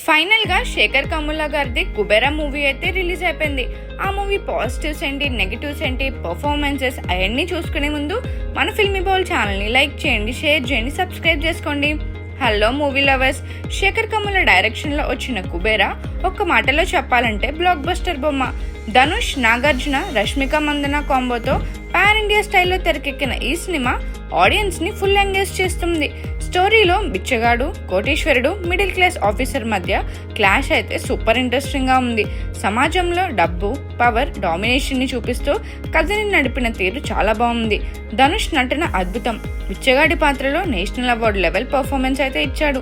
Final గా శేఖర్ కమ్ముల గారిది Kubera movie అయితే రిలీజ్ అయిపోయింది. ఆ మూవీ పాజిటివ్స్ ఏంటి, నెగిటివ్స్ ఏంటి, పర్ఫార్మెన్సెస్ అవన్నీ చూసుకునే ముందు మన ఫిల్మీ బౌల్ ఛానల్ ని లైక్ చేయండి, షేర్ చేయండి, సబ్స్క్రైబ్ చేసుకోండి. Hello movie lovers, Sekhar Kammula direction లో వచ్చిన కుబేరా ఒక్క మాటలో చెప్పాలంటే బ్లాక్ బస్టర్ బొమ్మ. ధనుష్, నాగార్జున, రష్మిక మందన కాంబోతో పాన్ ఇండియా స్టైల్లో తెరకెక్కిన ఈ సినిమా ఆడియన్స్ ని ఫుల్ ఎంగేజ్ చేస్తుంది. స్టోరీలో బిచ్చగాడు, కోటీశ్వరుడు, మిడిల్ క్లాస్ ఆఫీసర్ మధ్య క్లాష్ అయితే సూపర్ ఇంట్రెస్టింగ్ గా ఉంది. సమాజంలో డబ్బు, పవర్, డామినేషన్ ని చూపిస్తూ కథని నడిపిన తీరు చాలా బాగుంది. ధనుష్ నటన అద్భుతం. బిచ్చగాడి పాత్రలో నేషనల్ అవార్డు లెవెల్ పర్ఫార్మెన్స్ అయితే ఇచ్చాడు.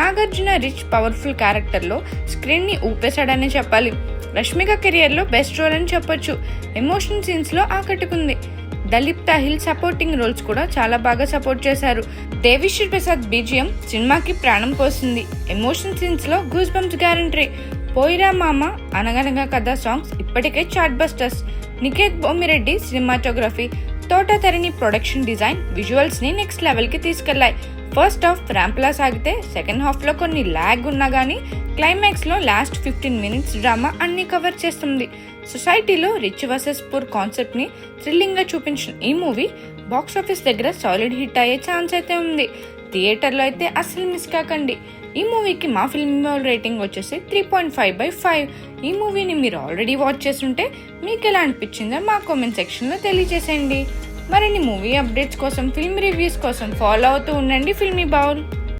నాగార్జున రిచ్ పవర్ఫుల్ క్యారెక్టర్ లో స్క్రీన్ ని ఊపేశాడని చెప్పాలి. రష్మిక కెరియర్ లో బెస్ట్ రోల్ అని చెప్పొచ్చు. ఎమోషనల్ సీన్స్ లో ఆకట్టుకుంది. దలీప్ తాహిల్ సపోర్టింగ్ రోల్స్ కూడా చాలా బాగా సపోర్ట్ చేశారు. దేవిశ్రీ ప్రసాద్ బీజిఎం సినిమాకి ప్రాణం పోసింది. ఎమోషనల్ సీన్స్ లో గూస్ బంప్స్ గ్యారంటీ. పోయిరా మామ, అనగనగా కథ సాంగ్స్ ఇప్పటికే chart busters. Niketh Bommireddy cinematography, Thota Tharani production design visuals ని నెక్స్ట్ లెవెల్ కి తీసుకెళ్లాయి. ఫస్ట్ హాఫ్ ర్యాంప్ లా సాగితే సెకండ్ హాఫ్ లో కొన్ని ల్యాగ్ ఉన్నా గానీ క్లైమాక్స్ లో లాస్ట్ 15 minutes డ్రామా అన్ని కవర్ చేస్తుంది. సొసైటీలో రిచ్ వర్సెస్ పూర్ కాన్సెప్ట్ ని థ్రిల్లింగ్ గా చూపించిన ఈ మూవీ బాక్స్ ఆఫీస్ దగ్గర సాలిడ్ హిట్ అయ్యే ఛాన్స్ అయితే ఉంది. థియేటర్లో అయితే అస్సలు మిస్ కాకండి. ఈ మూవీకి మా ఫిల్మ్ రేటింగ్ వచ్చేసి 3.5/5. ఈ మూవీని మీరు ఆల్రెడీ వాచ్ చేస్తుంటే మీకు ఎలా అనిపించిందో మా కామెంట్ సెక్షన్ లో తెలియజేసేయండి. మరిన్ని మూవీ అప్డేట్స్ కోసం, ఫిల్మ్ రివ్యూస్ కోసం ఫాలో అవుతూ ఉండండి ఫిల్మీ బౌల్.